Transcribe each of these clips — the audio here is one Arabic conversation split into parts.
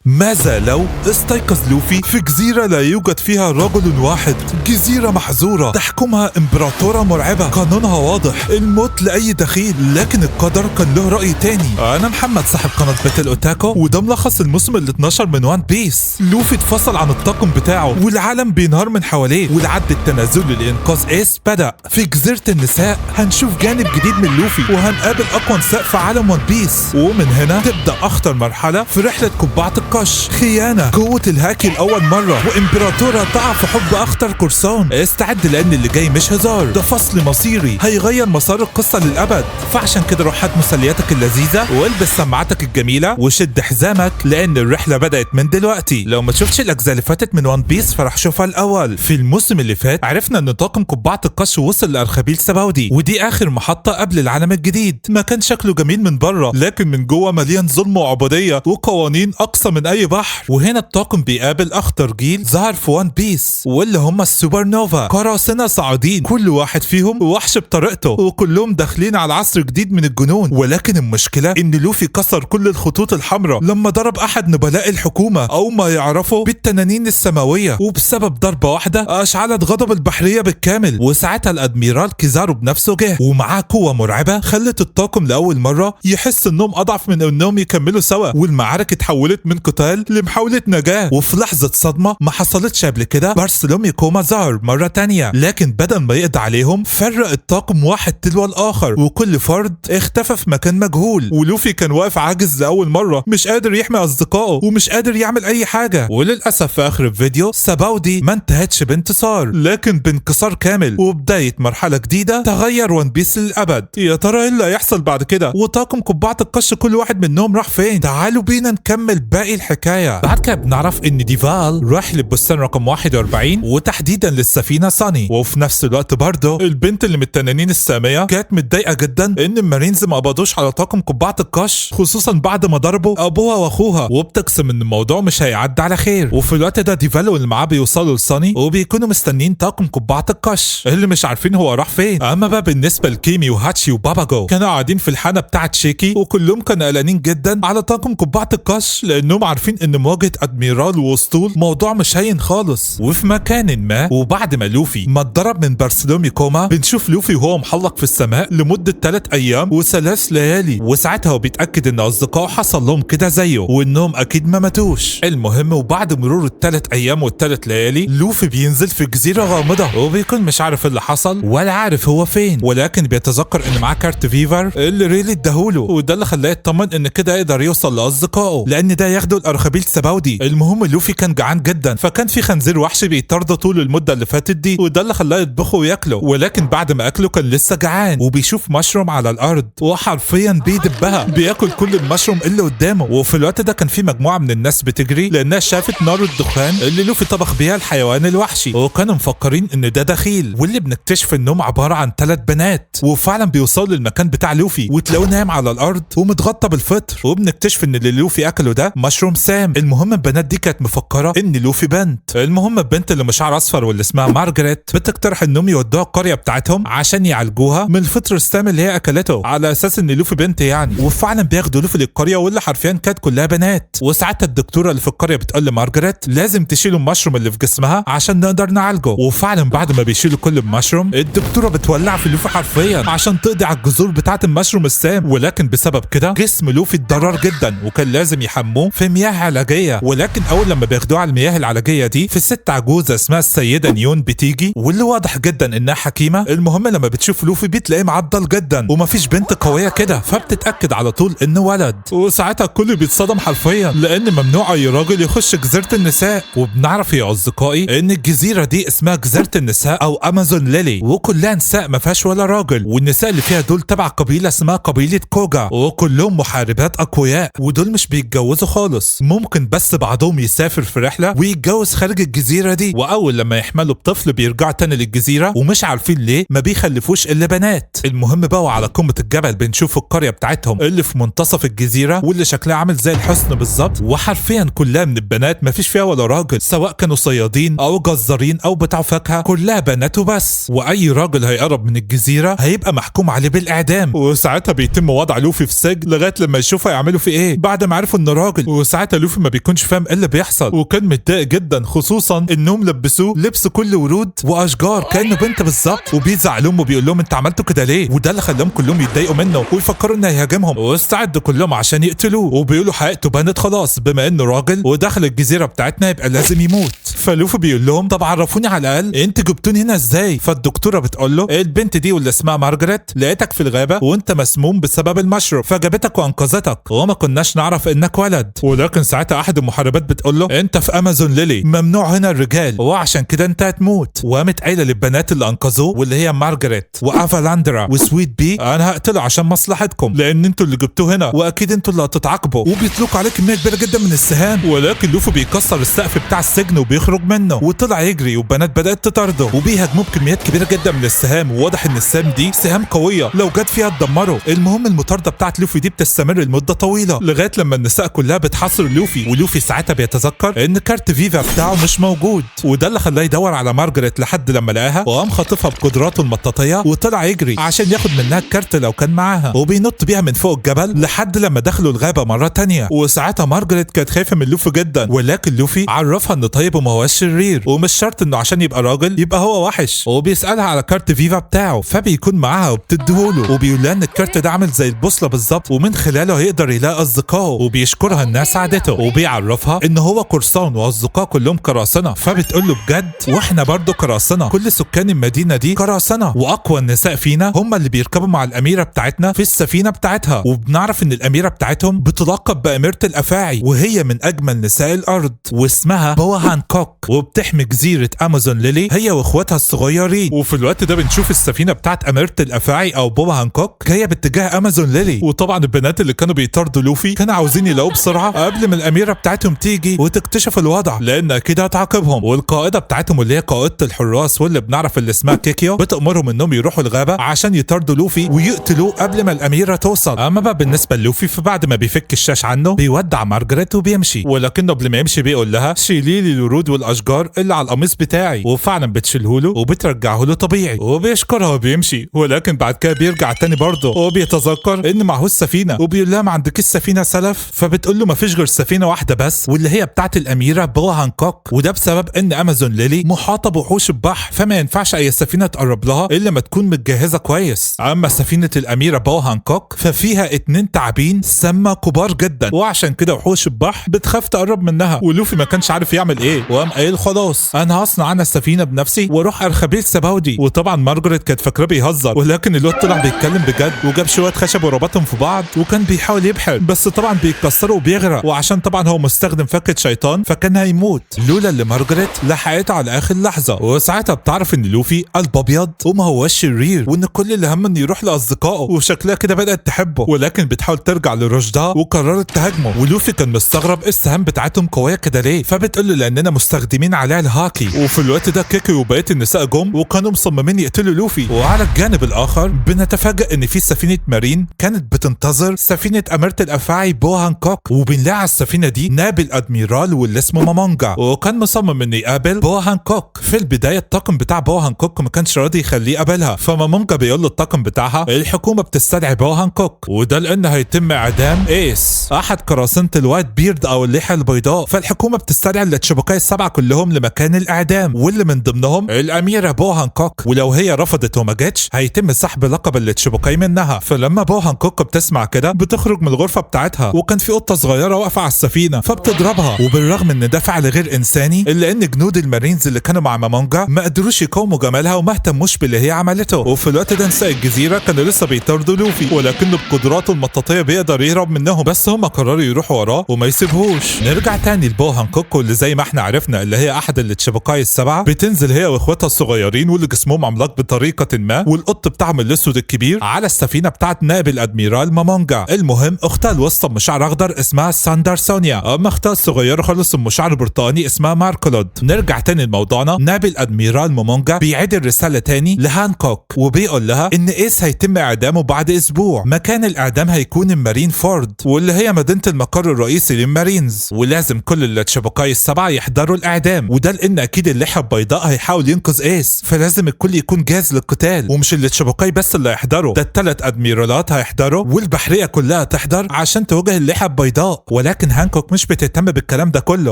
ماذا لو استيقظ لوفي في جزيرة لا يوجد فيها رجل واحد، جزيرة محظورة تحكمها امبراطورة مرعبة قانونها واضح، الموت لأي دخيل، لكن القدر كان له رأي تاني. أنا محمد صاحب قناة بيت اوتاكو، وده ملخص الموسم ال 12 من وان بيس. لوفي اتفصل عن الطاقم بتاعه والعالم بينهار من حواليه، والعد التنازلي لإنقاذ ايس بدأ. في جزيرة النساء هنشوف جانب جديد من لوفي، وهنقابل أقوى نساء في عالم وان بيس، ومن هنا تبدأ أخطر مرحلة في رحلة قبعة القش، خيانة، قوة الهاكي لأول مرة، وإمبراطورة تقع في حب أخطر قرصان. استعد لأن اللي جاي مش هزار، ده فصل مصيري هيغير مسار القصة للأبد. فعشان كده روح هات مسلياتك اللذيذة والبس سماعتك الجميلة وشد حزامك، لأن الرحلة بدأت من دلوقتي. لو ما شفتش الأجزاء اللي فاتت من وان بيس فراح شوفها الأول. في الموسم اللي فات عرفنا إن طاقم قبعة القش وصل لأرخبيل سباودي، ودي آخر محطة قبل العالم الجديد. ما كان شكله جميل من بره، لكن من جوه مليان ظلم وعبودية وقوانين أقصى من أي بحر. وهنا الطاقم بيقابل أخطر جيل ظهر في وان بيس، واللي هم السوبر نوفا، قراصنة صاعدين، كل واحد فيهم وحش بطريقته، وكلهم داخلين على عصر جديد من الجنون. ولكن المشكلة إن لوفي كسر كل الخطوط الحمراء لما ضرب أحد نبلاء الحكومة، أو ما يعرفه بالتنانين السماوية، وبسبب ضربة واحدة أشعلت غضب البحرية بالكامل. وساعتها الأدميرال كيزارو بنفسه جه، ومعاه قوة مرعبة خلت الطاقم لأول مرة يحس إنهم أضعف من إنهم يكملوا سوا، والمعارك اتحولت من قتال لمحاولة نجاة. وفي لحظة صدمة ما حصلتش قبل كده، بارسلومي كوما ظهر مرة تانية، لكن بدل ما يقضي عليهم فرق الطاقم واحد تلو الآخر، وكل فرد اختفى في مكان مجهول. ولوفي كان واقف عاجز لأول مرة، مش قادر يحمي أصدقائه ومش قادر يعمل أي حاجة. وللأسف في آخر الفيديو سباودي ما انتهتش بانتصار، لكن بانكسار كامل، وبداية مرحلة جديدة تغير وان بيس للأبد. يا ترى ايه اللي هيحصل بعد كده؟ وطاقم قبعة القش كل واحد منهم راح فين؟ تعالوا بينا نكمل باقي الحكاية. بعد كده بنعرف ان ديفال راح للبستان رقم 41، وتحديدا للسفينة ساني. وفي نفس الوقت برضه البنت اللي من التنانين السامية كانت متضايقة جدا ان المارينز ما قبضوش على طاقم قبعة القش، خصوصا بعد ما ضربوا ابوها واخوها، وبتقسم ان الموضوع مش هيعدي على خير. وفي الوقت ده ديفال واللي معاه بيوصلوا لساني، وبيكونوا مستنيين طاقم قبعة القش اللي مش عارفين هو راح فين. اما بقى بالنسبة لكيمي وهاتشي وباباجو، كانوا قاعدين في الحانة بتاعت شيكي، وكلهم كانوا قلقانين جدا على طاقم قبعة القش، لانهم عارفين ان مواجهة ادميرال واسطول موضوع مش هين خالص. وفي مكان ما، وبعد ما لوفي ما اتضرب من بارسلومي كوما، بنشوف لوفي وهو محلق في السماء لمدة 3 ايام و3 ليالي. وساعتها هو بيتأكد ان اصدقائه حصل لهم كده زيه، وانهم اكيد ما ماتوش. المهم وبعد مرور ال3 ايام وال3 ليالي، لوفي بينزل في جزيرة غامضة، وبيكون مش عارف اللي حصل ولا عارف هو فين، ولكن بيتذكر ان معاه كارت فيفر اللي ريلي اداهوله، وده اللي خلاه يطمن ان كده يقدر يوصل لاصدقائه، لان ده ياخده الارخبيل سباودي. المهم لوفي كان جعان جدا، فكان في خنزير وحشي بيطارده طول المده اللي فاتت دي، وده اللي خلاه يطبخه وياكله. ولكن بعد ما اكله كان لسه جعان، وبيشوف مشروم على الارض، وحرفيا بيدبها، بياكل كل المشروم اللي قدامه. وفي الوقت ده كان في مجموعه من الناس بتجري، لانها شافت نار الدخان اللي لوفي طبخ بيها الحيوان الوحشي، وكانوا مفكرين ان ده دخيل، واللي بنكتشف انهم عباره عن 3 بنات. وفعلا بيوصلوا للمكان بتاع لوفي، وتلاقوه نايم على الارض ومتغطى بالفطر، وبنكتشف ان اللي لوفي اكله ده مشروم سام. المهم البنات دي كانت مفكره ان لوفي بنت. المهم البنت اللي مشعر اصفر واللي اسمها مارجريت بتقترح انهم يودوها القريه بتاعتهم عشان يعالجوها من الفطر السام اللي هي اكلته، على اساس ان لوفي بنت يعني. وفعلا بياخدوا لوفي للقريه، واللي حرفيا كانت كلها بنات. وساعتها الدكتوره اللي في القريه بتقول لمارجريت لازم تشيلوا المشروم اللي في جسمها عشان نقدر نعالجه. وفعلا بعد ما بيشيلوا كل المشروم، الدكتوره بتولع في لوفي حرفيا عشان تقضي على الجذور بتاعه المشروم السام. ولكن بسبب كده جسم لوفي اتضرر جدا، وكان لازم يحموه في مياه علاجيه. ولكن اول لما بياخدوه على المياه العلاجيه دي، في ست عجوزه اسمها السيده نيون بتيجي، واللي واضح جدا انها حكيمه. المهم لما بتشوف لوفي بتلاقيه معضل جدا، ومفيش بنت قويه كده، فبتتاكد على طول انه ولد. وساعتها الكل بيتصدم حرفيا، لان ممنوع اي راجل يخش جزيره النساء. وبنعرف يا اصدقائي ان الجزيره دي اسمها جزيره النساء او امازون ليلي، وكلها نساء ما فيهاش ولا راجل. والنساء اللي فيها دول تبع قبيله اسمها قبيله كوجا، وكلهم محاربات اقوياء، ودول مش بيتجوزوا خالص. ممكن بس بعضهم يسافر في رحله ويتجوز خارج الجزيره دي، واول لما يحملوا بطفل بيرجعوا تاني للجزيره، ومش عارفين ليه ما بيخلفوش الا بنات. المهم بقى وعلى قمه الجبل بنشوف القريه بتاعتهم اللي في منتصف الجزيره، واللي شكلها عامل زي الحصن بالظبط، وحرفيا كلها من البنات ما فيش فيها ولا راجل، سواء كانوا صيادين او جزارين او بتاع فاكهه، كلها بنات وبس. واي راجل هيقرب من الجزيره هيبقى محكوم عليه بالاعدام. وساعتها بيتم وضع لوفي في سجن لغايه لما يشوفوا يعملوا فيه ايه، بعد ما عرفوا انه راجل. وساعتها لوفي ما بيكونش فاهم ايه اللي بيحصل، وكان متضايق جدا خصوصا انهم لبسوه لبس كل ورود واشجار كانه بنت بالظبط، وبيزعلهم وبيقول لهم انت عملتوا كده ليه، وده اللي خلاهم كلهم يتضايقوا منه ويفكروا انه هيهاجمهم، واستعدوا كلهم عشان يقتلوه، وبيقولوا حقيقته بانت خلاص بما انه راجل ودخل الجزيره بتاعتنا يبقى لازم يموت. فلوفي بيقول لهم طب عرفوني على الاقل انت جبتوني هنا ازاي؟ فالدكتوره بتقول له البنت دي واللي اسمها مارجريت لقيتك في الغابه وانت مسموم بسبب المشروب فجابتك وانقذتك وما كناش نعرف انك ولد، ولكن ساعتها احد المحاربات بتقول له انت في امازون ليلي ممنوع هنا الرجال وعشان كده انت هتموت، وقامت قايله للبنات اللي انقذوه واللي هي مارجريت وافالاندرا وسويت بي انا هقتله عشان مصلحتكم لان انتوا اللي جبتوه هنا واكيد انتوا اللي هتتعاقبوا، وبيطلقوا عليه كميه كبيره جدا من السهام، ولكن لوفي بيكسر السقف بتاع السجن وبيخرج منه وطلع يجري والبنات بدات تطارده وبيهاجموه بكميات كبيره جدا من السهام، وواضح ان السهام دي سهام قويه لو جت فيها تدمره. المهم المطارده بتاعت لوفي دي بتستمر لمده طويله لغايه لما النساء كلها بتحاصر لوفي، ولوفي ساعتها بيتذكر ان كارت فيفا بتاعه مش موجود، وده اللي خلاه يدور على مارجريت لحد لما لقاها وقام خاطفها بقدراته المطاطيه وطلع يجري عشان ياخد منها الكارت لو كان معاها، وبينط بيها من فوق الجبل لحد لما دخلوا الغابه مره تانية، وساعتها مارجريت كانت خايفه من لوفي جدا، ولكن لوفي عرفها انه طيب وما هوش شرير ومش شرط انه عشان يبقى راجل يبقى هو وحش، وبيسالها على كارت فيفا بتاعه فبيكون معاها وبتديهوله، وبيقول لها ان الكارت ده عامل زي البوصله بالظبط ومن خلاله هيقدر يلاقي اصدقائه، وبيشكرها انها ساعدته، وبيعرفها ان هو قرصان واصدقائه كلهم قراصنه، فبتقول له بجد واحنا برضه قراصنه، كل سكان المدينه دي قراصنه، واقوى النساء فينا هم اللي بيركبوا مع الاميره بتاعتنا في السفينه بتاعتها، وبنعرف ان الاميره بتاعتهم بتلقب باميره الافاعي وهي من اجمل نساء الارض واسمها بوا هانكوك، وبتحمي جزيره امازون ليلي هي واخواتها الصغيرين، وفي الوقت ده بنشوف السفينه بتاعت اميره الافاعي او بوا هانكوك جايه باتجاه امازون ليلي، وطبعا البنات اللي كانوا بيطاردوا لوفي كانوا عاوزين يلاقوه بسرعه قبل ما الاميره بتاعتهم تيجي وتكتشف الوضع لان اكيد هتعاقبهم، والقائده بتاعتهم اللي هي قائده الحراس واللي بنعرف اللي اسمها كيكيو بتامرهم انهم يروحوا الغابه عشان يطاردوا لوفي ويقتلوه قبل ما الاميره توصل. اما بقى بالنسبه للوفي فبعد ما بيفك الشاش عنه بيودع مارجريت وبيمشي، ولكنه قبل ما يمشي بيقول لها شيلي لي الورود والاشجار اللي على القميص بتاعي، وفعلا بتشيله له وبترجعه له طبيعي وبيشكرها وبيمشي، ولكن بعد كده بيرجع تاني برضه وبيتذكر ان معهوش سفينه وبيقول لها ما عندكيش سفينه سلف، فبتقول له ما فيش غير سفينه واحده بس واللي هي بتاعت الاميره بوا هانكوك، وده بسبب ان امازون ليلي محاطه بوحوش البحر فما ينفعش اي سفينه تقرب لها الا ما تكون متجهزه كويس. اما سفينه الاميره بوا هانكوك ففيها 2 تعابين سامه كبار جدا وعشان كده وحوش البحر بتخاف تقرب منها، ولوفي ما كانش عارف يعمل ايه وقام قايل خلاص انا هصنع انا السفينه بنفسي واروح ارخبيل سباودي، وطبعا مارجريت كانت فاكراه بيهزر ولكن الواد طلع بيتكلم بجد وجاب شويه خشب وربطهم في بعض وكان بيحاول يبحر بس طبعا بيتكسروا وبيغرق، وعشان طبعا هو مستخدم فكه شيطان فكان هيموت لولا اللي مارجريت لحقته على اخر لحظه، وساعتها بتعرف ان لوفي قلب ابيض وما هوش شرير وان كل اللي هم انه يروح لاصدقائه، وشكلها كده بدات تحبه ولكن بتحاول ترجع لرشدها وقررت تهاجمه، ولوفي كان مستغرب السهام بتاعتهم قويه كده ليه، فبتقول له لاننا مستخدمين عليها الهاكي، وفي الوقت ده كيكي وبقيه النساء جم وكانوا مصممين يقتلوا لوفي، وعلى الجانب الاخر بنتفاجئ ان في سفينه مارين كانت بتنتظر سفينه اميره الافاعي بوا هانكوك، وبنلاقي على السفينه دي نائب ادميرال واللي اسمه مامونجا وكان مصمم انه يقابل بوا هانكوك. في البدايه الطاقم بتاع بوا هانكوك ما كانش راضي يخليه يقابلها، فمامونجا بيقول للطاقم بتاعها الحكومه بتستدعي بوا هانكوك وده لان هيتم اعدام ايس احد قراصنه الوايت بيرد او اللحيه البيضاء، فالحكومه بتستدعي الاتشيبوكاي ال7 كلهم لمكان الاعدام واللي من ضمنهم الاميره بوا هانكوك، ولو هي رفضت وما جاتش هيتم سحب لقب الاتشيبوكاي منها. فلما بوا هانكوك بتسمع كده بتخرج من الغرفه بتاعتها وكان في قطه صغيره واقفه على السفينه فبتضربها، وبالرغم ان ده فعل غير انساني الا ان جنود المارينز اللي كانوا مع مامونجا ما قدروش يقاوموا جمالها وما اهتموش باللي هي عملته، وفي الوقت ده نساء الجزيره كانوا لسه بيطاردوا لوفي ولكنه بقدراته المطاطيه بيقدر يهرب منهم، بس هم قرروا يروحوا وراه وما يسيبهوش. نرجع تاني لبوا هانكوك واللي زي ما احنا عرفنا اللي هي احد الاتشيبوكاي ال7 بتنزل هي واخواتها الصغيرين واللي جسمهم عملاق بطريقه ما والقط بتاعهم الاسود الكبير على السفينه بتاعت نائب الادميرال مامونجا. المهم اختها الوسطى ام شعر اخضر اسمها ساندر سونيا، اما اختها الصغيره خالص ام شعر برتقاني اسمها ماركولود. نرجع تاني لموضوعنا، نائب الادميرال مامونجا بيعيد الرساله تاني لهانكوك وبيقول لها ان ايس هيتم اعدامه بعد اسبوع، مكان الاعدام هيكون المارين فورد واللي هي مدينه المقر الرئيسي للمارينز، ولازم كل الاتشيبوكاي ال7 يحضروا الاعدام، وده لان اكيد اللحيه البيضاء هيحاول ينقذ ايس فلازم الكل يكون جاهز للقتال، ومش الاتشيبوكاي بس اللي هيحضروا، ده ال3 ادميرالات هيحضروا والبحريه كلها تحضر عشان تواجه اللحيه البيضاء، ولكن هانكوك مش بتهتم بالكلام ده كله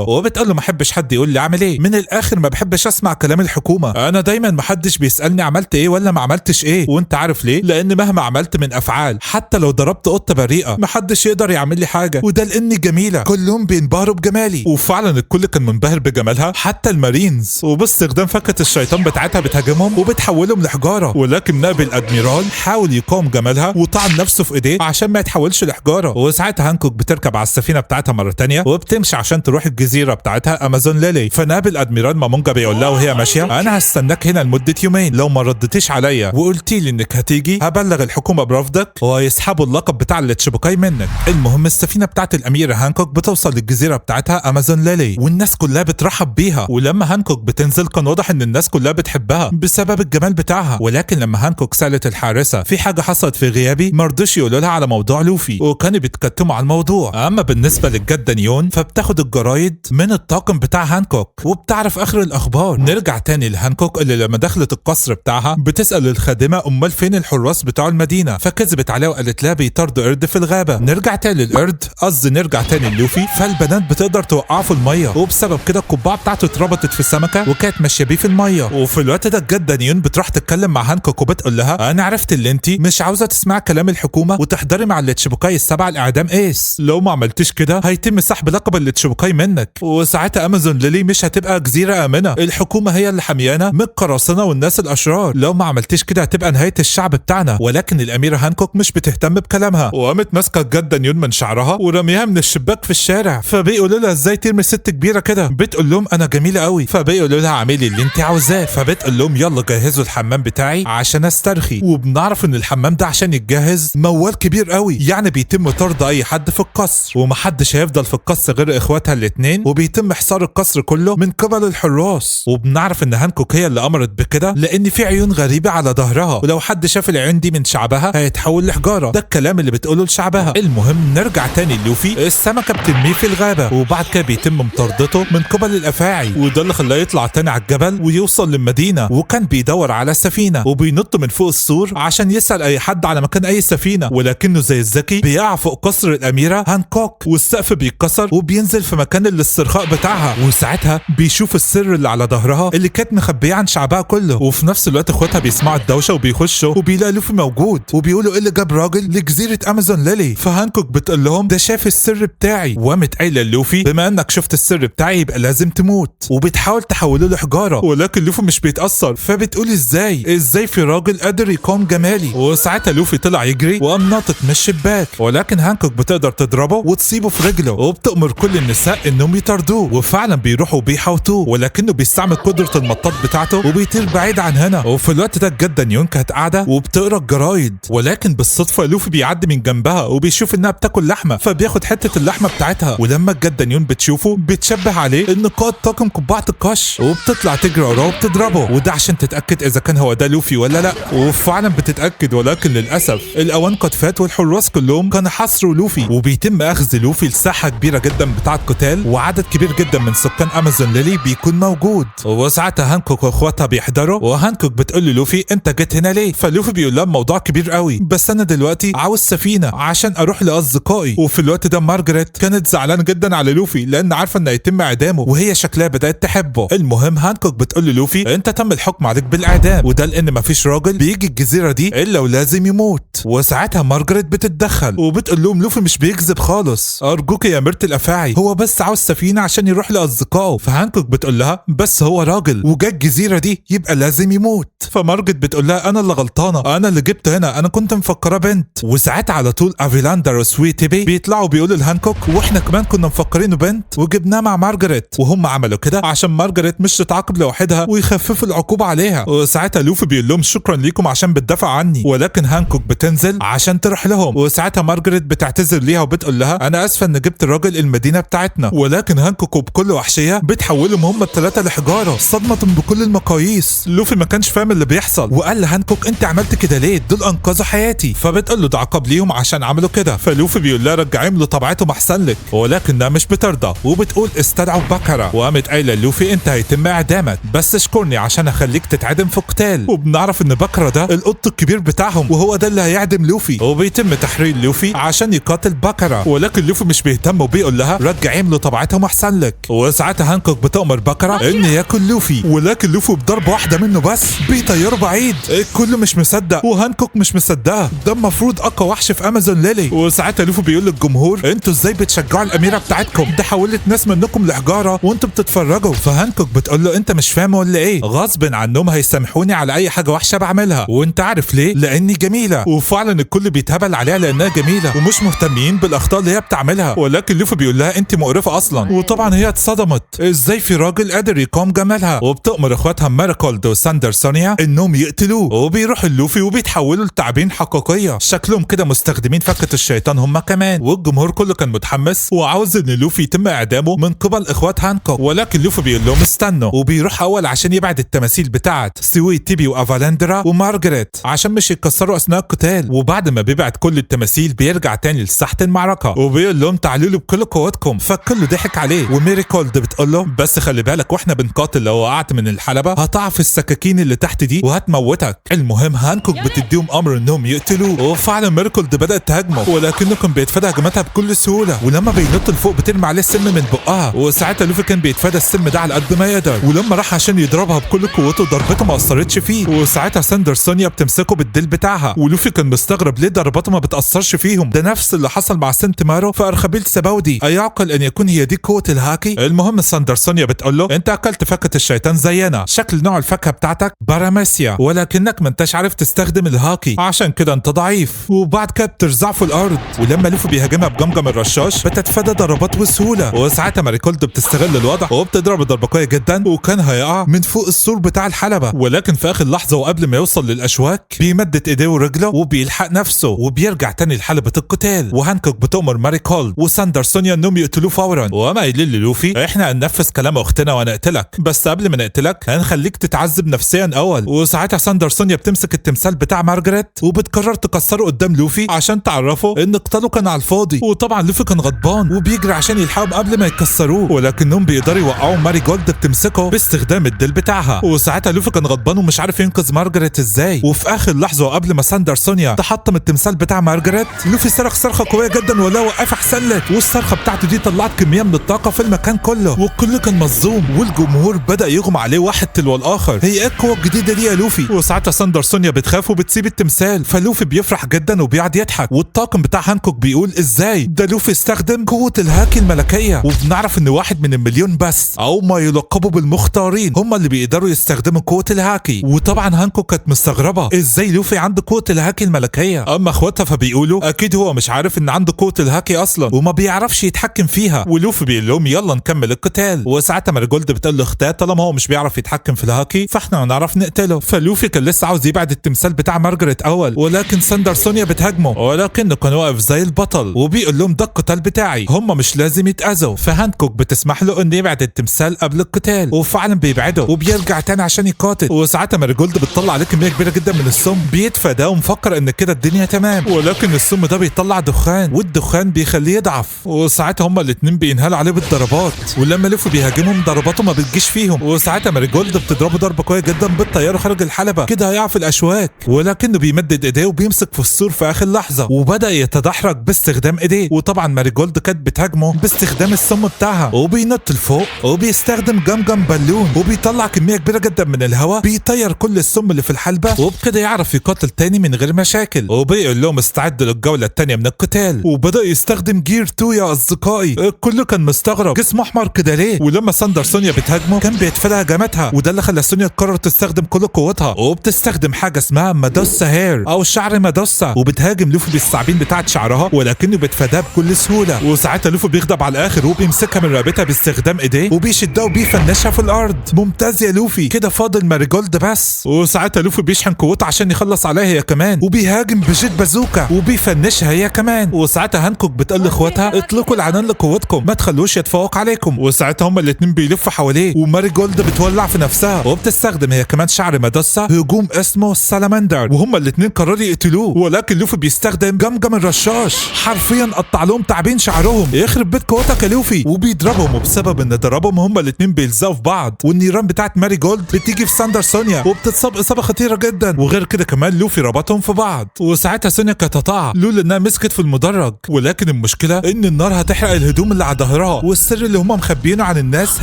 وبتقول له ما احبش حد يقول لي اعمل ايه، من الاخر ما بحبش اسمع كلام الحكومه، انا دايما ما حدش بيسالني عملت ايه ولا ما عملتش ايه، وانت عارف ليه؟ لان مهما عملت من افعال حتى لو ضربت قطه بريئه ما حدش يقدر يعمل لي حاجه، وده لاني جميله، كلهم بينبهروا بجمالي. وفعلا الكل كان منبهر بجمالها حتى المارينز، وباستخدام فكه الشيطان بتاعتها بتهاجمهم وبتحولهم لحجاره، ولكن نائب الادميرال حاول يقاوم جمالها وطعن نفسه في ايديه عشان ما يتحولش لحجاره. وساعتها هانكوك بتركب على السفينه بتاعتها مره تانية وبتمشي عشان تروح الجزيره بتاعتها امازون ليلي، فنائب الادميرال مامونجا بيقول لها وهي ماشيه انا هستناك هنا لمده يومين، لو ما ردتيش عليا وقلتي لي انك هتيجي هبلغ الحكومه برفضك وهيسحبوا اللقب بتاع التشيبوكاي منك. المهم السفينه بتاعت الاميره هانكوك بتوصل للجزيره بتاعتها امازون ليلي والناس كلها بترحب بيها، ولما هانكوك بتنزل كان واضح ان الناس كلها بتحبها بسبب الجمال بتاعها، ولكن لما هانكوك سالت الحارسه في حاجه حصلت في غيابي ما رضوش يقولوا لها على موضوع لوفي وكانوا بيتكتموا على الموضوع. اما بالنسبه للجده نيون فبتاخد الجرايد من الطاقم بتاع هانكوك وبتعرف اخر الاخبار. نرجع تاني لهانكوك اللي لما دخلت القصر بتاعها بتسال الخادمه امال فين الحراس بتاع المدينه، فكذبت عليها وقالت لها بيطاردوا قرد في الغابه. نرجع تاني للقرد، قصدي نرجع تاني للوفي، فالبنات بتقدر توقعه في الميه وبسبب كده القبعه بتاعته اتربطت في السمكه وكانت ماشيه بيه في الميه. وفي الوقت ده الجده نيون بتروح تتكلم مع هانكوك وبتقول لها انا عرفت اللي انت مش عاوزه تسمع كلام الحكومه وتحضري مع التشيبوكاي السبع الاعدام ايس، لو ما عملتيش كده هيتم سحب لقب التشيبوكاي منك، وساعتها امازون ليلي مش هتبقى جزيره امنه، الحكومه هي اللي حميانا من القراصنه والناس الاشرار، لو ما عملتيش كده هتبقى نهايه الشعب بتاعنا. ولكن الاميره هانكوك مش بتهتم بكلامها وقامت ماسكه الجده نيون من شعرها ورميها من الشباك في الشارع، فبيقولوا لها ازاي ترمي ست كبيره كده، بتقول لهم انا جميله قوي، فبيقولوا لها اعملي اللي انت عاوزاه، فبتقول لهم يلا جهزوا الحمام بتاعي عشان استرخي. وبنعرف ان الحمام ده عشان يتجهز موال كبير قوي، يعني بيتم طرد اي حد في القصر ومحدش هيفضل في القصر غير اخواتها الاثنين، وبيتم حصار القصر كله من قبل الحراس. وبنعرف ان هانكوك هي اللي امرت بكده لان في عيون غريبه على ظهرها، ولو حد شاف العيون دي من شعبها هيتحول لحجاره، ده الكلام اللي بتقوله لشعبها. المهم نرجع تاني لوفي، السمكه بترميه في الغابه وبعد كده بيتم مطاردته من قبل الافاعي، وده اللي خلاه يطلع تاني على الجبل ويوصل للمدينه، وكان بيدور على سفينه وبينط من فوق السور عشان يسال اي حد على مكان اي سفينه، ولكنه زي الذكي بيقع فوق قصر الاميره هانكوك والسقف بيتكسر وبينزل في مكان الاسترخاء بتاعها، وساعتها بيشوف السر اللي على ظهرها اللي كانت مخبيه عن شعبها كله. وفي نفس الوقت اخواتها بيسمعوا الدوشه وبيخشوا وبيلاقوا لوفي موجود وبيقولوا ايه اللي جاب راجل لجزيره امازون ليلي، فهانكوك بتقول لهم ده شاف السر بتاعي، وقامت قايله لوفي بما انك شفت السر بتاعي يبقى لازم تموت، وبتحاول تحوله لحجاره، ولكن لوفي مش بيتاثر، فبتقول ازاي في راجل قادر يقاوم جمالي، وساعتها لوفي طلع يجري وقام ناطط من الشباك، ولكن هانكوك بتقدر تضربه وتصيبه في رجله وبتأمر كل النساء انهم يطاردوه، وفعلا بيروحوا وبيحاوطوه، ولكنه بيستعمل قدره المطاط بتاعته وبيطير بعيد عن هنا. وفي الوقت ده الجده نيون كانت قاعده وبتقرا الجرايد، ولكن بالصدفه لوفي بيعدي من جنبها وبيشوف انها بتاكل لحمه، فبياخد حته اللحمه بتاعتها، ولما الجده نيون بتشوفه بتشبه عليه ان قائد طاقم قبعه القش وبتطلع تجري وراه وبتضربه، وده عشان تتاكد اذا كان هو ده لوفي ولا لا، وفعلا بتتاكد، ولكن للاسف الاوان قد فات والحراس كلهم كانوا حصروا لوفي، وبيتم اخذ لوفي لساحه كبيره جدا بتاعه قتال وعدد كبير جدا من سكان امازون ليلي بيكون موجود، وساعتها هانكوك واخواتها بيحضروا، وهانكوك بتقول للوفي انت جيت هنا ليه؟ فلوفي بيقول لها موضوع كبير قوي بس انا دلوقتي عاوز سفينه عشان اروح لاصدقائي. وفي الوقت ده مارجريت كانت زعلانه جدا على لوفي لان عارفه ان هيتم اعدامه وهي شكلها بدات تحبه. المهم هانكوك بتقول للوفي انت تم الحكم عليك بالاعدام، وده لان مفيش راجل بيجي الجزيره دي الا ولازم يموت. وساعتها مارجريت بتتدخل وبتقول لهم لوفي مش بيكذب خالص، ارجوك يا مرت الافاعي هو بس عاوز سفينه عشان يروح لاصدقائه. فهانكوك بتقول لها بس هو راجل وجا الجزيره دي يبقى لازم يموت. فمارجريت بتقول لها انا اللي غلطانه، انا اللي جبته هنا، انا كنت مفكره بنت. وساعتها على طول افيلاندر وسويتيبي بيطلعوا بيقولوا لهانكوك واحنا كمان كنا مفكرينه بنت وجبناه مع مارجريت، وهم عملوا كده عشان مارجريت مش تتعاقب لوحدها ويخففوا العقوبه عليها. وساعتها لوفي بيقول لهم شكرا ليكم عشان بتدافع عني، ولكن هانكوك بتنزل عشان تروح لهم، وساعتها مارجريت بتعتذر ليها وبتقول لها انا اسفه ان جبت الراجل المدينه بتاعتنا، ولكن هانكوك بكل وحشيه بتحولهم هم الثلاثه لحجاره صدمه بكل المقاييس. لوفي ما كانش فاهم اللي بيحصل وقال لهانكوك انت عملت كده ليه؟ دول انقذوا حياتي. فبتقول له ده عقاب ليهم عشان عملوا كده. فلوفي بيقول لها رجعيهم لطبيعتهم احسن لك، ولكنها مش بترضى وبتقول استدعوا بكره، وقامت قايله لوفي انت هيتم اعدامك بس اشكرني عشان اخليك تتعدم في قتال. وبنعرف ان بكره ده القط الكبير بتاعهم وهو ده اللي هيعدم لوفي، وبيتم تحرير لوفي عشان يقاتل بكره، ولكن لوفي لوفي مش بيهتم وبيقول لها رجعيهم لطبيعتهم احسن لك. وساعتها هانكوك بتأمر بكرة ان ياكل لوفي، ولكن لوفي بضربة واحدة منه بس بيطيره بعيد. الكل مش مصدق وهانكوك مش مصدقه، ده المفروض اقوى وحش في امازون ليلي. وساعتها لوفي بيقول للجمهور انتوا ازاي بتشجعوا الاميره بتاعتكم؟ ده حولت ناس منكم لحجاره وانتوا بتتفرجوا. فهانكوك بتقول له انت مش فاهم ولا ايه؟ غصب عنهم هيسامحوني على اي حاجه وحشه بعملها، وانت عارف ليه؟ لاني جميله. وفعلا الكل بيتهبل عليها لانها جميله ومش مهتمين بالاخطاء اللي هي بتعملها، ولكن لوفي بيقول لها انت مقرفه اصلا. وطبعا هي اتصدمت ازاي في راجل قادر يقاوم جمالها، وبتأمر اخواتها ماريكولد وساندر سونيا انهم يقتلوه. وبيروحوا لوفي وبيتحولوا لتعابين حقيقيه شكلهم كده مستخدمين فكه الشيطان هم كمان. والجمهور كله كان متحمس وعاوز ان لوفي يتم اعدامه من قبل اخوات هانكوك، ولكن لوفي بيقول لهم استنوا، وبيروح اول عشان يبعد التماثيل بتاعت سويت تيبي وافالندرا ومارجريت عشان مش يتكسروا اثناء القتال. وبعد ما بيبعد كل التماثيل بيرجع تاني لساحه المعركه وبيقول لهم تعالوا له بكل قوتكم. فالكل ضحك عليه، وميريكولد بتقول له بس خلي بالك واحنا بنقاتل لو وقعت من الحلبه هتقع السكاكين اللي تحت دي وهتموتك. المهم هانكوك بتديهم امر انهم يقتلوه، وفعلا ميريكولد بدات تهاجمه ولكنه كان بيتفادى هجماتها بكل سهوله، ولما بينط لفوق بترمي عليه السم من بقها. وساعتها لوفي كان بيتفادى السم ده على قد ما يقدر، ولما راح عشان يضربها بكل قوته ضربته ما اثرتش فيه. وساعتها ساندر سونيا بتمسكه بالديل بتاعها، ولوفي كان مستغرب ليه ضربته ما بتاثرش فيهم، ده نفس اللي حصل مع سنت مارو في ارخبيل سباودي. ايعقل ان يكون هي دي قوه الهاكي؟ المهم ساندر سونيا بتقول له انت اكلت فاكهه الشيطان زينا، شكل نوع الفاكهه بتاعتك باراميسيا، ولكنك ما انتش عارف تستخدم الهاكي عشان كده انت ضعيف. وبعد كده بترزعه في الارض، ولما لوفي بيهاجمها بجمجم الرشاش بتتفادى ضربات بسهوله. وساعتها ماريكولد بتستغل الوضع وبتضرب ضربه قويه جدا، وكان هيقع من فوق السور بتاع الحلبه، ولكن في اخر لحظه وقبل ما يوصل للاشواك بيمدد ايديه ورجله وبيلحق نفسه وبيرجع تاني لحلبه القتال. وهانكوك بتؤمر ماريكولد وساندر سونيا انهم يقتلوه فورا، وما قايلين للوفي احنا هننفذ كلام اختنا ونقتلك، بس قبل ما نقتلك هنخليك تتعذب نفسيا اول. وساعتها ساندر سونيا بتمسك التمثال بتاع مارجريت وبتقرر تكسره قدام لوفي عشان تعرفه ان قتاله كان على الفاضي. وطبعا لوفي كان غضبان وبيجري عشان يلحقهم قبل ما يكسروه، ولكنهم بيقدروا يوقعوا ماري جولد بتمسكه باستخدام الديل بتاعها. وساعتها لوفي كان غضبان ومش عارف ينقذ مارجريت ازاي. وفي اخر لحظه وقبل ما ساندر سونيا تحطم التمثال بتاع مارجريت لوفي صرخ صرخه قويه جدا ولا وقف احسن لك، والصرخه بتاعته دي طلعت كميه من الطاقه في المكان كله، والكل كان مصدوم والجمهور بدا يغمى عليه واحد تلو الاخر. هي ايه القوه الجديده دي يا لوفي؟ وساعتها ساندر سونيا بتخاف وبتسيب التمثال، فلوفي بيفرح جدا وبيقعد يضحك، والطاقم بتاع هانكوك بيقول ازاي ده لوفي استخدم قوه الهاكي الملكيه. وبنعرف ان واحد من المليون بس او ما يلقبوا بالمختارين هم اللي بيقدروا يستخدموا قوه الهاكي. وطبعا هانكوك كانت مستغربه ازاي لوفي عنده قوه الهاكي الملكيه، اما اخواتها فبيقولوا اكيد هو مش عارف ان عنده قوه الهاكي اصلا وما بيعرفش يتحكم فيها. ولوفي بيقول لهم يلا نكمل القتال. وساعتها ماريجولد بتقول لاختها طالما هو مش بيعرف يتحكم في الهاكي فاحنا هنعرف نقتله. فلوفي كان لسه عاوز يبعد التمثال بتاع مارجريت اول، ولكن ساندر سونيا بتهاجمه، ولكنه كان واقف زي البطل وبيقول لهم ده القتال بتاعي هم مش لازم يتاذوا. فهانكوك بتسمح له انه يبعد التمثال قبل القتال، وفعلا بيبعده وبيرجع تاني عشان يقاتل. وساعتها ماريجولد بتطلع عليه كميه كبيره جدا من السم، بيتفاداه ومفكر ان كده الدنيا تمام، ولكن السم ده بيطلع دخان والدخان بيخليه يضعف. وساعتها هما الاتنين بينهالوا عليه بالضربات، ولما لوفي بيهاجمهم ضرباته ما بتجيش فيهم. وساعتها ماريجولد بتضربه ضربه قويه جدا بالطياره خارج الحلبه كده هيقع في الاشواك، ولكنه بيمدد ايديه وبيمسك في السور في اخر لحظه وبدا يتدحرج باستخدام ايديه. وطبعا ماريجولد كانت بتهاجمه باستخدام السم بتاعها، وبينط لفوق وبيستخدم جمجم بالون وبيطلع كميه كبيره جدا من الهواء بيطير كل السم اللي في الحلبه، وبكده يعرف يقاتل تاني من غير مشاكل. وبيقول لهم استعدوا للجوله الثانيه من القتال، وبدا يستخدم جير 2 يا اصدقائي. الكل كان مستغرب جسمه احمر كده ليه، ولما ساندر سونيا بتهاجمه كان بيتفادى هجماتها، وده اللي خلى سونيا تقرر تستخدم كل قوتها، وبتستخدم حاجه اسمها مادوسا هير او شعر مادوسا، وبتهاجم لوفي بالثعابين بتاعت شعرها ولكنه بيتفاداها بكل سهوله. وساعتها لوفي بيغضب على الاخر وبيمسكها من رقبتها باستخدام ايديه وبيشدها وبيفنشها في الارض. ممتاز يا لوفي، كده فاضل ماريجولد بس. وساعتها لوفي بيشحن قوته عشان يخلص عليها هي كمان، وبيهاجم بجيت بازوكا وبيفنشها هي كمان. وساعتها هانكوك بتقول لاخواتها اطلقوا العنان لقوتكم ما تخلوش يتفوق عليكم. وساعتها هما الاتنين بيلفوا حواليه، وماريجولد بتولع في نفسها وبتستخدم هي كمان شعر مادوسا هجوم اسمه سالامندر، وهما الاتنين قرروا يقتلوه، ولكن لوفي بيستخدم جمجم الرشاش حرفيا قطع لهم تعبين شعرهم. يخرب بيت قوتك يا لوفي، وبيضربهم، وبسبب ان ضربهم هما الاتنين بيلزقوا في بعض، والنيران بتاعت ماريجولد بتيجي في ساندر سونيا وبتتصاب اصابه خطيره جدا. وغير كده كمان لوفي ربطهم في بعض، وساعتها سونيا كانت هتقع لولا انها مسكت في المدرج، ولكن المشكله ان النار هتحرق الهدوم اللي على ظهرها، والسر اللي هم مخبيينه عن الناس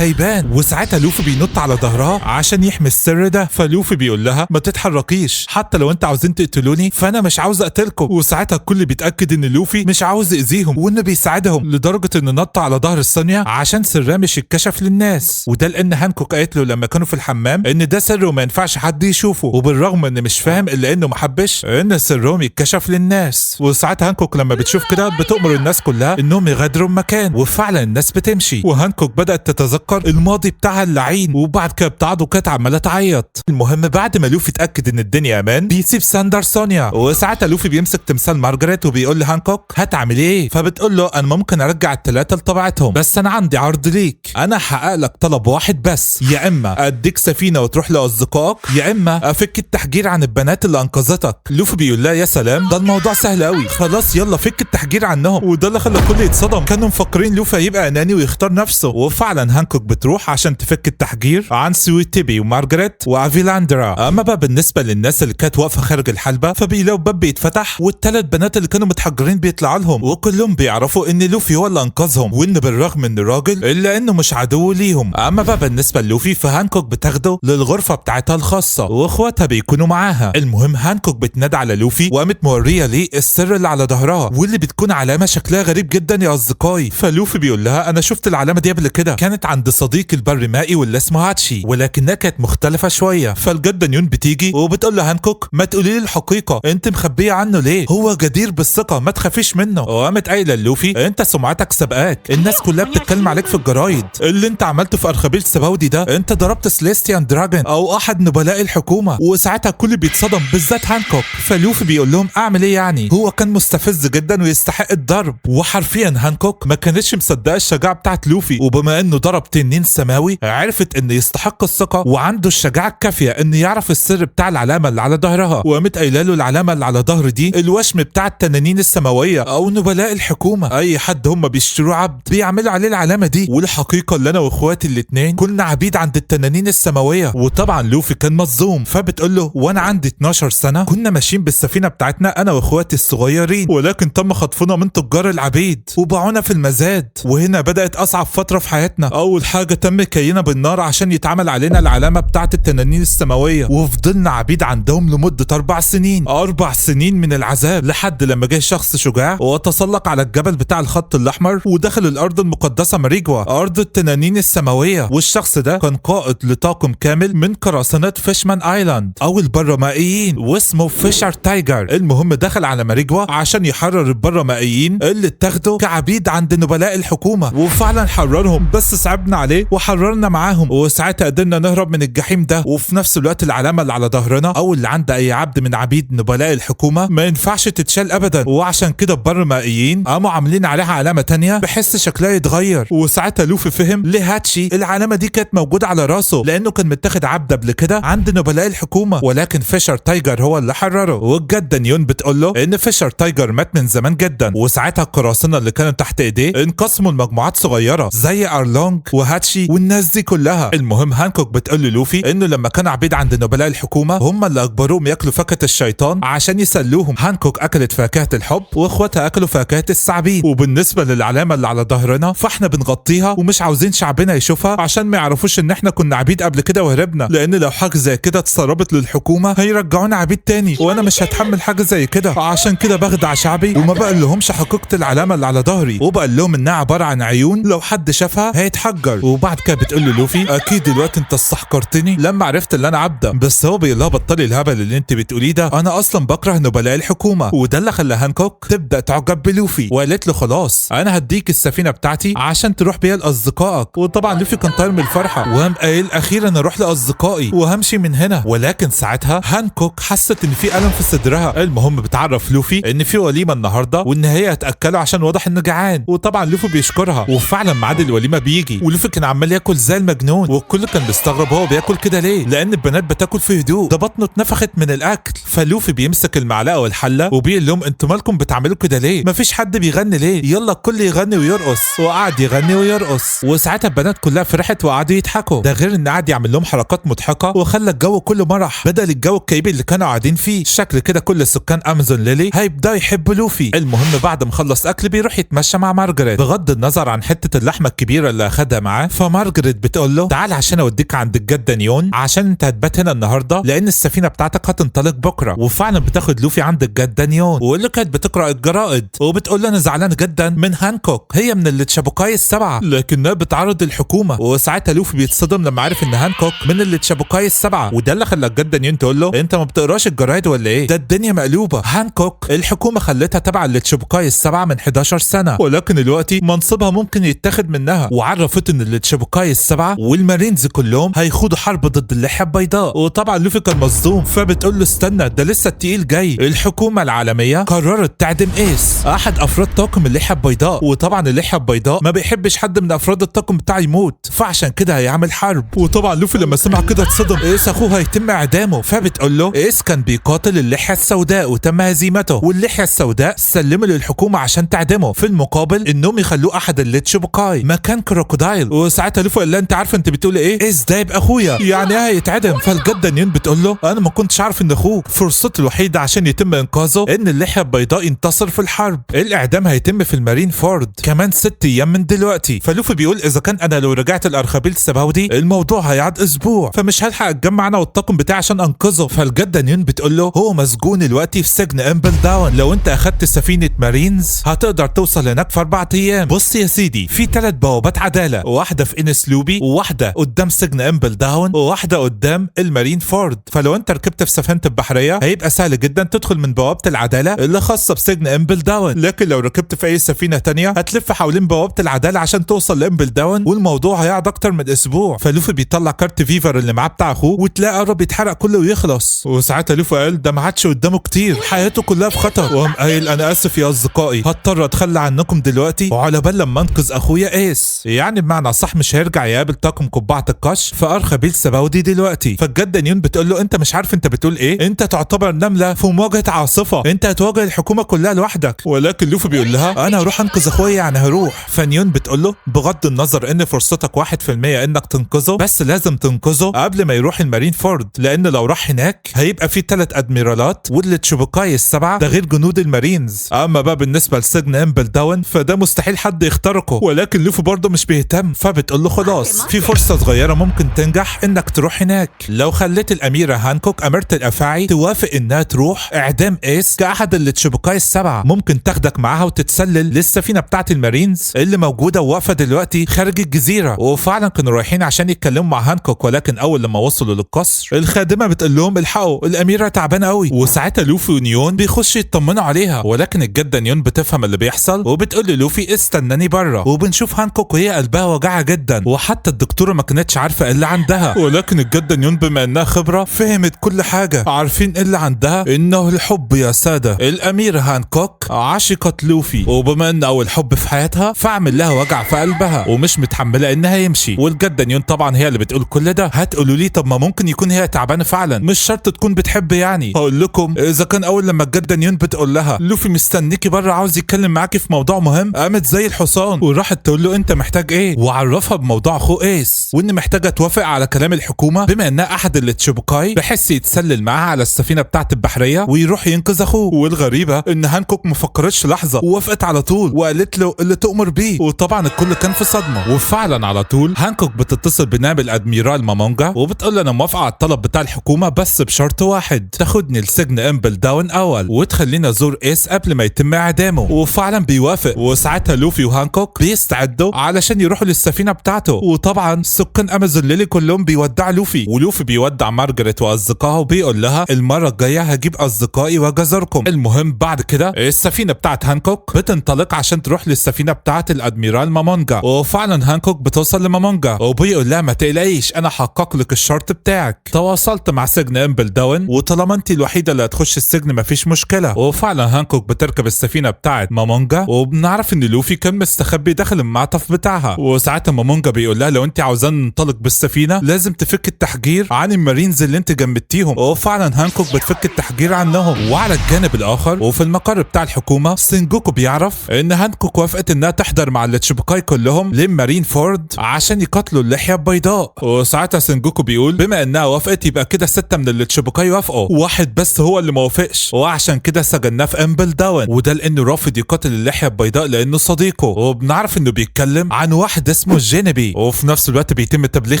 هيبان. وساعتها لوفي بينط على ظهرها عشان يحمي السر ده. فلوفي بيقول لها ما تتحركيش، حتى لو انت عاوزين تقتلوني فانا مش عاوز اقتلكم. وساعتها الكل بيتاكد ان لوفي مش عاوز يأذيهم وانه بيساعدهم، لدرجه انه نط على ظهر الصينيه عشان سرها مش يتكشف للناس. وده لان هانكوك قالت له لما كانوا في الحمام ان ده سر وما ينفعش حد يشوفه، وبالرغم ان مش فاهم الا انه ما حبش ان سرهم يتكشف للناس. وساعتها هانكوك لما بتشوف كده بتؤمر الناس كلها انهم يغادروا المكان، وفعلا الناس بتمشي. وهانكوك بدأت تتذكر الماضي بتاعها اللعين، وبعد كده بتقعد وكانت عماله تعيط. المهم بعد ما لوفي اتاكد ان الدنيا امان بيسيب ساندر سونيا، وساعتها لوفي بيمسك تمثال مارجريت وبيقول لهانكوك هتعمل ايه؟ فبتقول له انا ممكن ارجع الثلاثه لطبيعتهم، بس انا عندي عرض ليك، انا هحقق لك طلب واحد بس، يا اما اديك سفينه وتروح لاصدقائك، يا اما افك التحجير عن البنات اللي انقذتك. لوفي بيقول لها يا سلام ده الموضوع سهل قوي، خلاص يلا فك التحجير عنهم. وده اللي خلى الكل يتصدم، كانوا مفكرين لوفي هيبقى اناني ويختار نفسه. وفعلا هانكوك بتروح عشان تفك التحجير عن سويت تيبي ومارجريت وافيلاندرا. اما بقى بالنسبه للناس اللي كانت واقفه خارج الحلبه فبيلاقوا باب بيتفتح والثلاث بنات اللي كانوا متحجرين بيطلعوا لهم، وكلهم بيعرفوا ان لوفي هو اللي انقذهم، وان بالرغم ان راجل الا انه مش عدو ليهم. اما بقى بالنسبه للوفي فهانكوك بتاخده للغرفه بتاعتها الخاصه واخواتها بيكونوا معاها. المهم هانكوك بتنادى على لوفي وقامت موريه ليه السر اللي على ظهرها، واللي بتكون علامه شكلها غريب جدا يا اصدقائي. فلوفي بيقول لها انا شفت العلامه دي قبل كده، كانت عند صديقي البرمائي واللي اسمه هاتشي، ولكنها كانت مختلفه شويه. فالجده نيون بتيجي وبتقول له هانكوك ما تقولي لي الحقيقه، انت مخبيه عنه ليه؟ هو جدير بالثقه ما تخافيش منه. وقامت قايله لوفي انت سمعتك سبقاك، الناس كلها بتتكلم عليك في الجرايد، اللي انت عملته في ارخبيل سباودي ده، انت ضربت سليستيان دراجون او احد نبلاء الحكومه. وساعتها الكل بيتصدم بالذات هانكوك. فلوفي بيقول لهم اعمل ايه يعني؟ هو كان مستفز جدا ويستحق الضرب. وحرفيا هانكوك ما كانتش مصدقه الشجاعه بتاعت لوفي، وبما انه ضرب تنين سماوي عرفت انه يستحق الثقه وعنده الشجاعه الكافيه انه يعرف السر بتاع العلامه اللي على ظهرها. وقامت قايله له العلامه اللي على ظهر دي الوشم بتاع التنانين السماويه او نبلاء الحكومه، اي حد هم بيشتروه عبد بيعملوا عليه العلامه دي. والحقيقه اللي انا واخواتي الاثنين كنا عبيد عند التنانين السماويه. وطبعا لوفي كان مصدوم، فبتقول له وانا عندي 12 سنه كنا ماشيين بالسفينه بتاعتنا انا واخواتي الصغيرين، ولكن تم خطفنا من تجار العبيد وباعونا في المزاد. وهنا بدات اصعب فتره في حياتنا، اول حاجه تم كينا بالنار عشان يتعمل علينا العلامه بتاعت التنانين السماويه، وفضلنا عبيد عندهم لمده 4 سنين، 4 سنين من العذاب، لحد لما جه شخص شجاع وتسلق على الجبل بتاع الخط الاحمر ودخل الارض المقدسه ماريجوا ارض التنانين السماويه. والشخص ده كان قائد لطاقم كامل من قراصنات فيشمان ايلاند او البرمائيين واسمه فيشر تايجر. المهم دخل على ماريجوا عشان يحرر البرمائيين اللي اتاخدوا كعبيد عند نبلاء الحكومه، وفعلا حررهم، بس صعبنا عليه وحررنا معاهم، وساعتها قدرنا نهرب من الجحيم ده. وفي نفس الوقت العلامه اللي على ظهرنا او اللي عند اي عبد من عبيد نبلاء الحكومه ما ينفعش تتشال ابدا، وعشان كده البرمائيين قاموا عاملين عليها علامه تانية بحس شكلها يتغير. وساعتها لوفي فهم ليه هاتشي العلامه دي كانت موجوده على راسه، لانه كان متاخد عبد قبل كده عند نبلاء الحكومه، ولكن فيشر تايجر هو اللي حرره. والجده نيون بتقول له ان فيشر تايجر مات من زمان جدا، وساعتها القراصنه اللي كانوا تحت ايديه انقسموا لمجموعات صغيره زي ارلونج وهاتشي والناس دي كلها. المهم هانكوك بتقول لوفي انه لما كان عبيد عند نبلاء الحكومه هم اللي اجبروهم ياكلوا فاكهه الشيطان عشان يسلوهم. هانكوك اكلت فاكهه الحب واخواتها اكلوا فاكهه الثعابين. وبالنسبه للعلامه اللي على ظهرنا فاحنا بنغطيها ومش عاوزين شعبنا يشوفها عشان ما يعرفوش ان احنا كنا عبيد قبل كده وهربنا، لان لو حاجه زي كده اتسربت للحكومه هيرجعونا عبيد تاني، وانا مش هتحمل حاجه زي كده، عشان كده بخدع شعبي وما بقول لهمش حقيقه العلامه اللي على ظهري، وبقول لهم انها عباره عن عيون لو حد شافها هيتحجر. وبعد كده بتقول له لوفي اكيد دلوقتي انت استحقرتني لما عرفت ان انا عبده، بس هو بيقول لها بطلي الهبل اللي انت بتقوليه ده، انا اصلا بكره نبلاء الحكومه. وده اللي خلى هانكوك تبدا تعجب بلوفي، وقالت له خلاص انا هديك السفينه بتاعتي عشان تروح بيها لاصدقائك. وطبعا لوفي كان طاير من الفرحه وقام قايل اخيرا اروح لاصدقائي وهمشي من هنا. ولكن ساعتها هانكوك حست ان في الم في صدرها. المهم بتعرف لوفي ان في وليمه النهارده وان هي هتاكله عشان واضح انه جعان، وطبعا لوفي بيشكرها. وفعلا ميعاد الوليمه بيجي ولوفي كان عمال ياكل زي المجنون، والكل كان مستغرب هو بياكل كده ليه، لان البنات بتاكل في هدوء، ده بطنه اتنفخت من الاكل. فلوفي بيمسك المعلقه والحله وبيقول لهم انتوا مالكم بتعملوا كده ليه؟ مفيش حد بيغني ليه؟ يلا الكل يغني ويرقص. وقعد يغني ويرقص، وساعتها البنات كلها فرحت وقعدوا يضحكوا، ده غير ان قعد يعمل لهم حركات مضحكه وخلى الجو كله مرح بدل الجو الكئيب اللي كانوا قاعدين فيه. شكل كده كل سكان امازون ليلي هيبداوا يحبوا لوفي. المهم بعد ما خلص بيخلص اكل بيروح يتمشى مع مارجريت. بغض النظر عن حته اللحمه الكبيره اللي اخدها معاه، فمارجريت بتقول له تعال عشان اوديك عند الجده نيون عشان انت هتبات هنا النهارده لان السفينه بتاعتك هتنطلق بكره. وفعلا بتاخد لوفي عند الجده نيون واللي كانت بتقرا الجرائد وبتقول له انا زعلان جدا من هانكوك، هي من التشابوكاي السبعه لكنها بتعرض الحكومه. وساعتها لوفي بيتصدم لما عرف ان هانكوك من التشابوكاي السبعه، وده اللي خلى الجده نيون تقول له انت ما بتقراش الجرايد ولا ايه؟ ده الدنيا مقلوبه. هانكوك الحكومه خلتها تبع التشابوكاي السبعه من 11 سنه، ولكن دلوقتي منصبها ممكن يتاخد منها، وعرفت ان التشابوكاي السبعه والمارينز كلهم هيخوضوا حرب ضد اللحيه البيضاء. وطبعا لوفي كان مصدوم، فبتقول له استنى ده لسه التقيل جاي. الحكومه العالميه قررت تعدم ايس احد افراد طاقم اللحيه البيضاء، وطبعا اللحيه البيضاء ما بيحبش حد من افراد الطاقم بتاعه يموت، فعشان كده هيعمل حرب. وطبعا لوفي لما سمع كده اتصدم، ايس اخوه هيتم اعدامه. فبتقول له ايس كان بيقاتل اللحيه السوداء وتم هزيمته، واللحيه السوداء سلموا للحكومه عشان تعدمه في المقابل انهم يخلوه احد التشابوكاي مكان كروكودايل. وساعتها لوفي قال لها انت عارفه انت بتقول ايه؟ ايس ده يبقى اخويا يعني ايه هيتعدم؟ فالجده نيون بتقول له انا ما كنتش عارف ان اخوك فرصته الوحيده عشان يتم انقاذه ان اللحيه البيضاء ينتصر في الحرب. الاعدام هيتم في المارين فورد كمان 6 ايام من دلوقتي. فلوفي بيقول اذا كان انا لو رجعت الارخبيل السباودي الموضوع هيقعد اسبوع، فمش هلحق اتجمع انا والطاقم بتاعي عشان انقذه. فالجده نيون بتقول له هو مسجون دلوقتي في سجن امبل داون، لو انت اخدت سفينه مارينز هتقدر توصل هناك في 4 ايام. بص يا سيدي في 3 بوابات عداله، واحده في انس لوبي وواحده قدام سجن امبل داون وواحده قدام المارين فورد، فلو انت ركبت في سفينه البحريه هيبقى سهل جدا تدخل من بوابه العداله اللي خاصه بسجن امبل داون، لكن لو ركبت في اي سفينه تانية هتلف حوالين بوابه العداله عشان توصل لامبل داون والموضوع هيقعد اكتر من اسبوع. فلوفي بيطلع كارت فيفر اللي معاه بتاع اخوه وتلاقي قرب يتحرق كله ويخلص. وساعتها لوفي قال ده ما عادش قدامه كتير، حياته كلها في خطر، وقام قايل انا اسف يا اصدقائي هضطر اتخلى عنكم دلوقتي وعلى بال لما انقذ اخويا ايس، يعني بمعنى صح مش هيرجع يقابل طاقم قبعه القش في ارخبيل سباودي دلوقتي. فالجده نيون بتقول له انت مش عارف انت بتقول ايه، انت تعتبر نمله في مواجهه عاصفه، انت هتواجه الحكومه كلها لوحدك. ولكن لوفي بيقول لها انا هروح انقذ اخويا يعني هروح. فنيون بتقول له بغض النظر ان فرصتك 1% انك تنقذه، بس لازم تنقذه قبل ما يروح المارين فورد، لان لو راح هناك هيبقى في 3 ادميرالات والتشابوكاي السبعه ده غير جنود المارينز. اما بقى بالنسبه لسجن امبل داون فده مستحيل حد يخترقه، ولكن لوفي برضه مش بيهتم. فبتقول له خلاص في فرصه صغيره ممكن تنجح انك تروح هناك، لو خليت الاميره هانكوك اميره الافاعي توافق انها تروح اعدام ايس كاحد التشابوكاي السبعه، ممكن تاخدك معاها وتتسلل للسفينه بتاعه المارينز اللي موجوده وواقفه دلوقتي خارج الجزيره. وفعلا كانوا رايحين عشان يتكلموا مع هانكوك، ولكن اول لما وصلوا للقصر الخادمه بتقول لهم الحقوا الاميره تعبانه قوي. وساعتها لوفي ونيون بيخشوا يطمنوا عليها، ولكن الجده نيون بتفهم اللي بيحصل وبتقول للوفي استناني بره. وبنشوف هانكوك وهي قلبها وجعها جدا، وحتى الدكتوره ما كانتش عارفه ايه اللي عندها، ولكن الجده نيون بما انها خبره فهمت كل حاجه. عارفين ايه اللي عندها؟ انه الحب يا ساده. الاميره هانكوك عشقت لوفي، وبما ان اول حب في حياتها فعمل لها وجع في قلبها ومش متحمله انها يمشي. والجده نيون طبعا هي اللي بتقول كل ده. هتقولوا لي طب ما ممكن يكون هي تعبانه فعلا، مش شرط تكون بتحب يعني. هقول لكم اذا كان اول لما الجده نيون بتقول لها لوفي مستنيكي بره عاوز يتكلم معاكي في موضوع مهم، قامت زي الحصان وراحت تقول له انت محتاج ايه، وعرفها بموضوع اخوه ايس وان محتاجه توافق على كلام الحكومه بما انها احد التشابوكاي بحس يتسلل معاها على السفينه بتاعه البحريه ويروح ينقذ اخوه. والغريبه ان هانكوك ما فكرتش لحظه ووافقت على طول وقالت له اللي تؤمر بيه، وطبعا الكل كان في صدمه. وفعلا على طول هانكوك بتتصل بنائب الادميرال مامونجا وبتقول له انا موافقه على الطلب بتاع الحكومه بس بشرط واحد، تاخدني لسجن امبل داون اول وتخليني ازور ايس قبل ما يتم اعدامه. وفعلا بيوافق، وساعتها لوفي وهانكوك بيستعدوا علشان يروحوا للسفينه بتاعته. وطبعا سكان امازون ليلي كلهم بيودعوا لوفي، ولوفي بيودع مارجريت واصدقائها وبيقول لها المره الجايه هجيب اصدقائي واجازركم. المهم بعد كده السفينه بتاعت هانكوك بتنطلق عشان تروح للسفينه بتاعت الادميرال مامونجا، وفعلا هانكوك بتوصل لمامونجا وبيقول لها ما تقلقيش انا هحقق لك الشرط بتاعك، تواصلت مع سجن امبل داون وطالما انت الوحيده اللي هتخش السجن مفيش مشكله. وفعلا هانكوك بتركب السفينه بتاعت مامونجا وبنعرف ان لوفي كان مستخبي داخل المعطف بتاعها. وساعتها مامونجا بيقول لها لو انت عاوزان ننطلق بالسفينه لازم تفك التحجير عن المارينز اللي انت جمدتيهم. وفعلا هانكوك بتفك التحجير عنهم. وعلى الجانب الاخر وفي المقر بتاع الحكومه سينجوكو بيعرف ان هانكوك وافقت انها تحضر مع التشابوكاي كلهم لمارين فورد عشان يقاتلوا اللحيه البيضاء. وساعتها سينجوكو بيقول بما انها وافقت يبقى كده 6 من التشابوكاي وافقوا، واحد بس هو اللي ما وافقش وعشان كده سجناه في امبل داون، وده لانه رافض فيديو قاتل اللحية البيضاء لانه صديقه، وبنعرف انه بيتكلم عن واحد اسمه جينيبي. وفي نفس الوقت بيتم تبليغ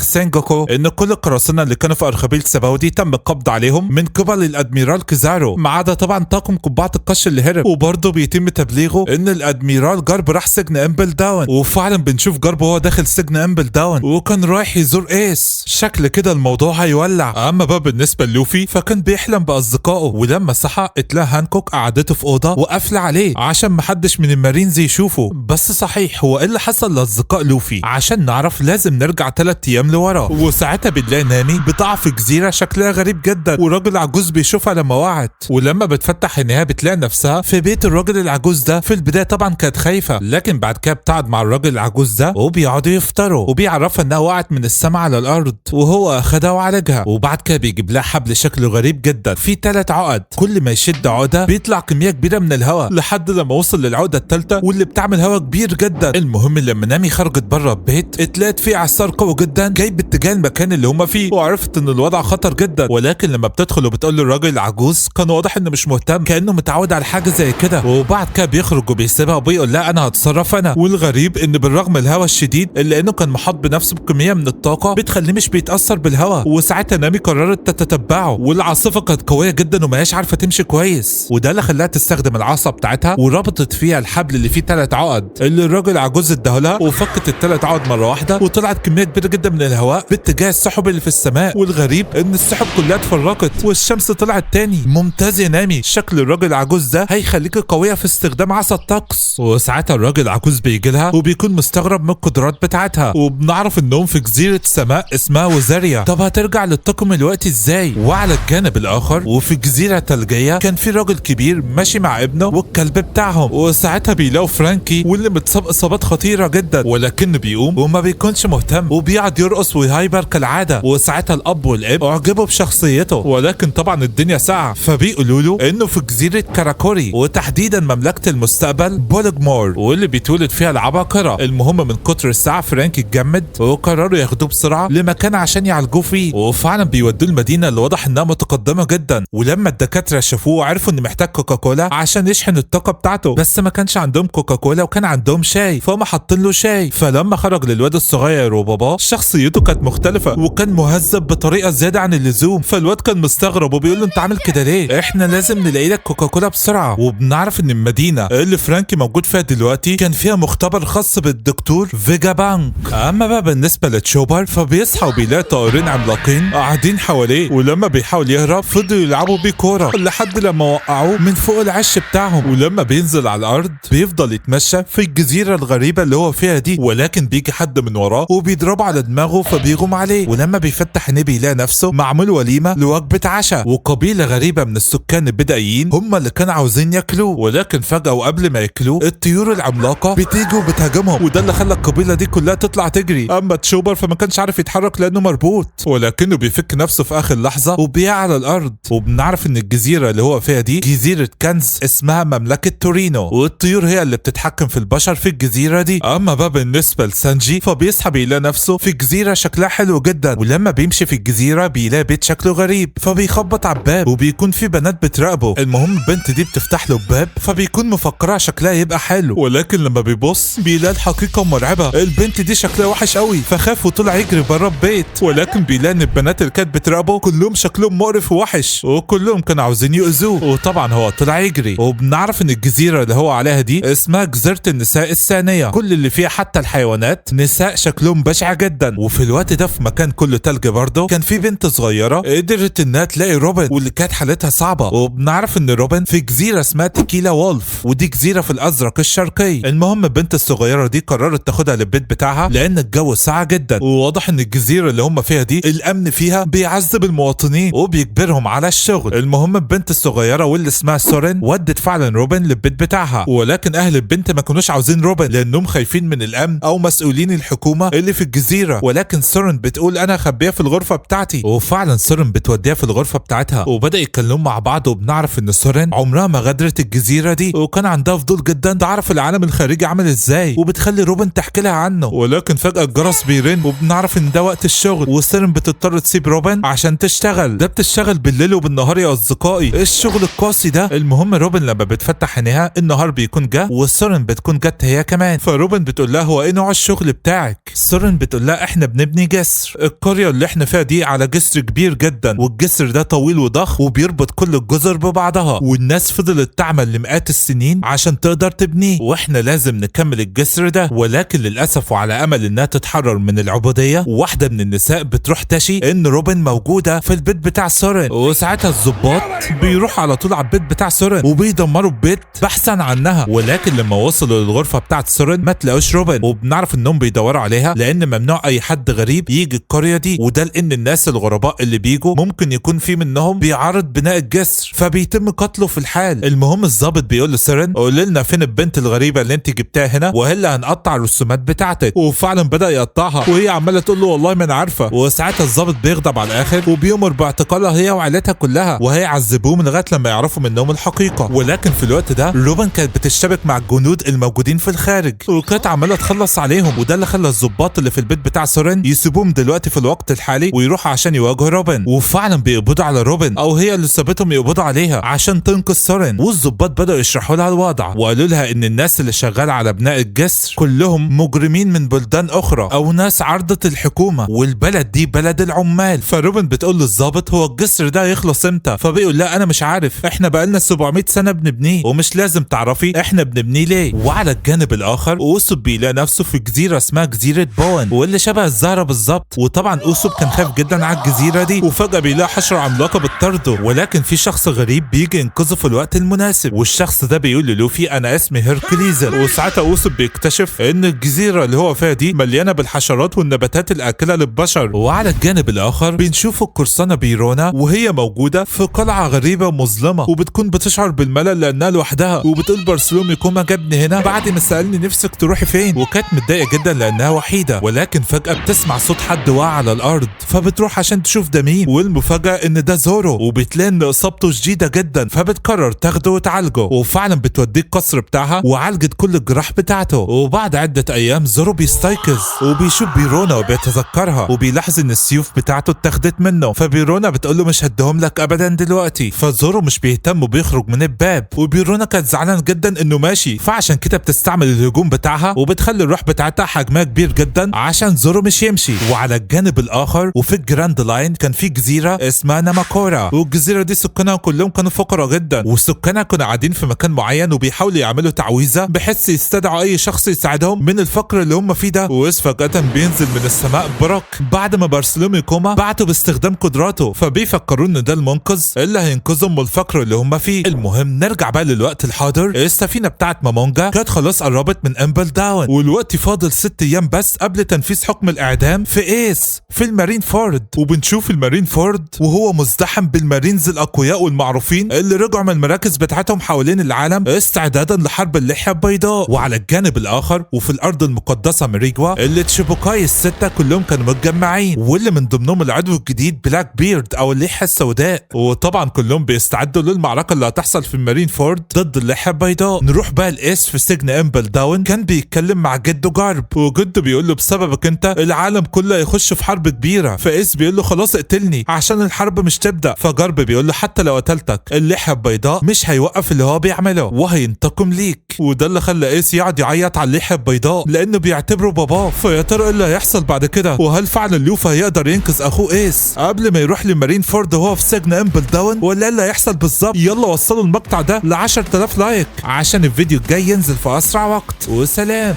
سينجوكو ان كل القراصنة اللي كانوا في ارخبيل سباودي تم القبض عليهم من قبل الادميرال كيزارو، ما عدا طبعا طاقم قبعة القش اللي هرب. وبرضه بيتم تبليغه ان الادميرال جارب راح سجن امبل داون، وفعلا بنشوف جارب وهو داخل سجن امبل داون وكان رايح يزور ايس. شكل كده الموضوع هيولع. اما بقى بالنسبة للوفي فكان بيحلم باصدقائه، ولما صحى اتلاقى هانكوك قعدته في اوضه وقافله عليه عشان محدش من المارينز يشوفه. بس صحيح هو ايه اللي حصل لاصدقاء لوفي؟ عشان نعرف لازم نرجع 3 ايام لورا، وساعتها بنلاقي نامي بتقع في جزيره شكلها غريب جدا، وراجل عجوز بيشوفها لما وقعت، ولما بتفتح عينيها بتلاقي نفسها في بيت الراجل العجوز ده. في البدايه طبعا كانت خايفه، لكن بعد كده بتقعد مع الراجل العجوز ده وبيقعدوا يفطروا، وبيعرفها انها وقعت من السما على الارض، وهو اخدها وعالجها. وبعد كده بيجيب لها حبل شكله غريب جدا فيه 3 عقد، كل ما يشد عقده بيطلع كميه كبيره من الهواء لحد لما وصل للعقده الثالثه واللي بتعمل هواء كبير جدا. المهم لما نامي خرجت بره البيت اتلقت فيه اعصار قوي جدا جاي باتجاه المكان اللي هما فيه، وعرفت ان الوضع خطر جدا. ولكن لما بتدخل وبتقول للراجل العجوز كان واضح انه مش مهتم، كانه متعود على حاجه زي كده. وبعد كده بيخرج وبيسيبها وبيقول لا انا هتصرف انا. والغريب ان بالرغم من الهواء الشديد الا انه كان محاط بنفسه بكميه من الطاقه بتخليه مش بيتاثر بالهواء. وساعتها نامي قررت تتتبعه، والعاصفه كانت قويه جدا وما هياش عارفه تمشي كويس، وده اللي خلاها تستخدم العصا بتاعتها وربطت فيها الحبل اللي فيه 3 عقد اللي الراجل العجوز اداهولها، وفكت ال3 عقد مره واحده وطلعت كميه كبيره جدا من الهواء باتجاه السحب اللي في السماء. والغريب ان السحب كلها اتفرقت والشمس طلعت تاني. ممتاز يا نامي، شكل الراجل العجوز ده هيخليك قويه في استخدام عصا الطقس. وساعتها الراجل العجوز بيجي لها وبيكون مستغرب من القدرات بتاعتها، وبنعرف انهم في جزيره سماء اسمها وزاريا. طب هترجع للطاقم الوقت ازاي؟ وعلى الجانب الاخر وفي جزيره ثلجيه كان في راجل كبير ماشي مع ابنه والكلب بتاعهم، وساعتها بيلاقوا فرانكي واللي متصاب اصابات خطيره جدا، ولكنه بيقوم وما بيكونش مهتم وبيقعد يرقص ويهايبر كالعاده. وساعتها الاب والاب اعجبوا بشخصيته، ولكن طبعا الدنيا ساقعه، فبيقولوا له انه في جزيره كاراكوري وتحديدا مملكه المستقبل بولغمور واللي بيتولد فيها العباقره. المهم من كتر الساعه فرانكي اتجمد وقرروا ياخدوه بسرعه لمكان عشان يعالجوه فيه، وفعلا بيودوه المدينه اللي واضح انها متقدمه جدا. ولما الدكاتره شافوه عرفوا ان محتاج كوكاكولا عشان يشحن الطاقه بتاعته، بس ما كانش عندهم كوكاكولا وكان عندهم شاي، فهم حاطين له شاي. فلما خرج للواد الصغير وباباه شخصيته كانت مختلفه وكان مهذب بطريقه زياده عن اللزوم، فالواد كان مستغرب وبيقول له انت عامل كده ليه؟ احنا لازم نلاقي لك كوكاكولا بسرعه. وبنعرف ان المدينه اللي فرانكي موجود فيها دلوقتي كان فيها مختبر خاص بالدكتور فيجا بانك. اما بقى بالنسبه لتشوبر فبيصحى وبيلاقي طائرين عملاقين قاعدين حواليه، ولما بيحاول يهرب فضلوا يلعبوا بيه كوره لحد لما وقعوه من فوق العش بتاعهم. ولما بينزل على الارض بيفضل يتمشى في الجزيره الغريبه اللي هو فيها دي، ولكن بيجي حد من وراه وبيضربه على دماغه فبيغم عليه. ولما بيفتح عينيه بيلاقي نفسه معمول وليمه لوجبه عشاء، وقبيله غريبه من السكان البدائيين هم اللي كانوا عاوزين ياكلوه. ولكن فجاه وقبل ما ياكلوه الطيور العملاقه بتيجي وبتهاجمهم، وده اللي خلى القبيله دي كلها تطلع تجري. اما تشوبر فما كانش عارف يتحرك لانه مربوط، ولكنه بيفك نفسه في اخر لحظه وبيقع على الارض. وبنعرف ان الجزيره اللي هو فيها دي جزيره كنز اسمها مملكه تورينو، والطيور هي اللي بتتحكم في البشر في الجزيره دي. اما بقى بالنسبه لسانجي فبيصحى بيلاقي نفسه في جزيره شكلها حلو جدا، ولما بيمشي في الجزيره بيلاقي بيت شكله غريب، فبيخبط على الباب وبيكون في بنات بتراقبه. المهم البنت دي بتفتح له الباب فبيكون مفكرها شكلها يبقى حلو، ولكن لما بيبص بيلاقي الحقيقه مرعبه، البنت دي شكلها وحش قوي، فخاف وطلع يجري بره البيت. ولكن بيلاقي ان البنات اللي كانت بتراقبه كلهم شكلهم مقرف ووحش، وكلهم كانوا عاوزين يؤذوه، وطبعا هو طلع يجري. وبنعرف ان الجزيره اللي هو عليها دي اسمها جزيره النساء الثانيه، كل اللي فيها حتى الحيوانات نساء شكلهم بشع جدا. وفي الوقت ده في مكان كله تلج برضه كان في بنت صغيره قدرت انها تلاقي روبن واللي كانت حالتها صعبه. وبنعرف ان روبن في جزيره اسمها تيكيلا وولف، ودي جزيره في الازرق الشرقي. المهم البنت الصغيره دي قررت تاخدها للبيت بتاعها لان الجو ساقع جدا، وواضح ان الجزيره اللي هم فيها دي الامن فيها بيعذب المواطنين وبيجبرهم على الشغل. المهم البنت الصغيره واللي اسمها سورين ودت فعلا روبن للبيت بتاعها، ولكن اهل البنت ما كانوش عاوزين روبن لانهم خايفين من الامن او مسؤولين الحكومه اللي في الجزيره. ولكن سورين بتقول انا هخبيها في الغرفه بتاعتي، وفعلا سورين بتوديها في الغرفه بتاعتها وبدا يتكلموا مع بعض. وبنعرف ان سورين عمرها ما غادرت الجزيره دي، وكان عندها فضول جدا تعرف العالم الخارجي عامل ازاي، وبتخلي روبن تحكي لها عنه. ولكن فجاه الجرس بيرن وبنعرف ان ده وقت الشغل، وسورين بتضطر تسيب روبن عشان تشتغل. ده بتشتغل بالليل وبالنهار يا اصدقائي، ايه الشغل القاسي ده؟ المهم روبن لما بتفتح عينيها النهار بيكون جه وسورين بتكون جت هي كمان. فروبن بتقول لها هو ايه نوع الشغل بتاعك؟ سورين بتقول لها احنا بنبني جسر، القريه اللي احنا فيها دي على جسر كبير جدا، والجسر ده طويل وضخم وبيربط كل الجزر ببعضها، والناس فضلت تعمل لمئات السنين عشان تقدر تبنيه، واحنا لازم نكمل الجسر ده. ولكن للاسف وعلى امل انها تتحرر من العبوديه، واحده من النساء بتروح تشي ان روبن موجوده في البيت بتاع سورين، وساعتها الضباط بيروحوا على طول على البيت بتاع سورين وبيدمروا البيت بحثا عنها. ولكن لما وصلوا للغرفه بتاعت سورين ما تلاقوش روبن، وبنعرف انهم بيدوروا عليها لان ممنوع اي حد غريب يجي القريه دي، وده لان الناس الغرباء اللي بيجوا ممكن يكون في منهم بيعارض بناء الجسر فبيتم قتله في الحال. المهم الضابط بيقول لسورين قول لنا فين البنت الغريبه اللي انت جبتها هنا والا هنقطع الرسومات بتاعتك، وفعلا بدا يقطعها وهي عماله تقول له والله ما انا عارفه. وساعتها الضابط بيغضب على الاخر وبيامر باعتقالها هي وعيلتها كلها وهيعذبوهم لغايه لما يعرفوا منهم الحقيقه. ولكن في الوقت ده روبن كانت بتشتبك مع الجنود الموجودين في الخارج وكانت عماله تخلص عليهم، وده اللي خلى الضباط اللي في البيت بتاع سورين يسيبوهم دلوقتي في الوقت الحالي ويروحوا عشان يواجهوا روبن. وفعلا بيقبضوا على روبن، او هي اللي سابتهم يقبضوا عليها عشان تنقذ سورين. والضباط بدأوا يشرحوا لها الوضع وقالوا لها ان الناس اللي شغاله على بناء الجسر كلهم مجرمين من بلدان اخرى او ناس عارضه الحكومه، والبلد دي بلد العمال. فروبن بتقول للضابط هو الجسر ده يخلص امتى؟ فبيقول لا انا مش عارف، احنا بقالنا 700 سنه بنبنيه ومش لازم تعرفي احنا بنبنيه ليه. وعلى الجانب الاخر اوسوب بيلاقي نفسه في جزيره اسمها جزيره بون واللي شبه الزهره بالظبط، وطبعا اوسوب كان خايف جدا على الجزيره دي، وفجاه بيلاقي حشره عملاقه بتطارده، ولكن في شخص غريب بيجي ينقذه في الوقت المناسب، والشخص ده بيقول للوفي انا اسمي هيركليزر. وساعتها اوسوب بيكتشف ان الجزيره اللي هو فيها دي مليانه بالحشرات والنباتات الاكله للبشر. وعلى الجانب الاخر بنشوف القرصانه بيرونا وهي موجوده في قلعه غريبه ومظلمه، وبتكون بتشعر بالملل لانها لوحدها، وبتقول بارسلومي كوما جابني هنا بعد ما سالني نفسك تروحي فين، وكانت متضايقه جدا لانها وحيده. ولكن فجاه بتسمع صوت حد واقع على الارض فبتروح عشان تشوف ده مين، والمفاجاه ان ده زورو، وبتلاقي ان اصابته شديده جدا فبتقرر تاخده وتعالجه، وفعلا بتوديه القصر بتاعها وعالجت كل الجراح بتاعته. وبعد عده ايام زورو بيستيقظ وبيشوف بيرونا وبيتذكرها، وبيلاحظ ان السيوف بتاعته اتاخدت منه، فبيرونا بتقول له مش هديهم لك ابدا دلوقتي. فزورو مش بيهتم وبيخرج من الباب، وبيرونا كانت زعلانه جدا انه ماشي، فعشان كده بتستعمل الهجوم بتاعها وبتخلي الروح بتاعتها حجمها كبير جدا عشان زورو مش يمشي. وعلى الجانب الاخر وفي الجراند لاين كان في جزيره اسمها ناماكورا، والجزيره دي سكانها كلهم كانوا فقراء جدا، وسكانها كانوا قاعدين في مكان معين وبيحاولوا يعملوا تعويذه بحيث يستدعوا اي شخص يساعدهم من الفقر اللي هم فيه ده. وإذ فجاه بينزل من السماء براك بعد ما بارسلومي كوما بعته باستخدام قدراته، فبيفكروا ان ده المنقذ اللي هينقذهم من الفقر اللي هم فيه. المهم نرجع بقى للوقت الحاضر، السفينه بتاعت مامونجا كانت خلاص قربت من امبل داون، والوقت فاضل 6 ايام بس قبل تنفيذ حكم الاعدام في ايس في المارين فورد. وبنشوف المارين فورد وهو مزدحم بالمارينز الاقوياء والمعروفين اللي رجعوا من المراكز بتاعتهم حوالين العالم استعدادا لحرب اللحيه البيضاء. وعلى الجانب الاخر وفي الارض المقدسه ميريجوا اللي تشيبوكاي السته كلهم كانوا متجمعين، واللي من ضمنهم العدو الجديد بلاك بيرد او اللحيه السوداء، وطبعا كلهم بيستعدوا للمعركه اللي هتحصل في المارين فورد ضد اللحيه البيضاء. نروح بقى لايس في سجن امبل داون، كان بيتكلم مع جده جارب، وجده بيقول له بسببك انت العالم كله هيخش في حرب كبيره، فايس بيقول له خلاص اقتلني عشان الحرب مش تبدا. فجارب بيقول له حتى لو قتلتك اللحيه البيضاء مش هيوقف اللي هو بيعمله وهينتقم ليك، وده اللي خلى ايس يقعد يعيط على اللحيه البيضاء لانه بيعتبره باباه. فيا ترى ايه اللي هيحصل بعد كده، وهل فعلا لوفا هيقدر ينقذ اخوه ايس قبل ما يروح لمارين فورد وهو في سجن امبل داون، ولا ايه اللي هيحصل بالظبط؟ يلا وصلوا المقطع ده ل 10,000 لايك عشان الفيديو الجاي ينزل في اسرع وقت، وسلام.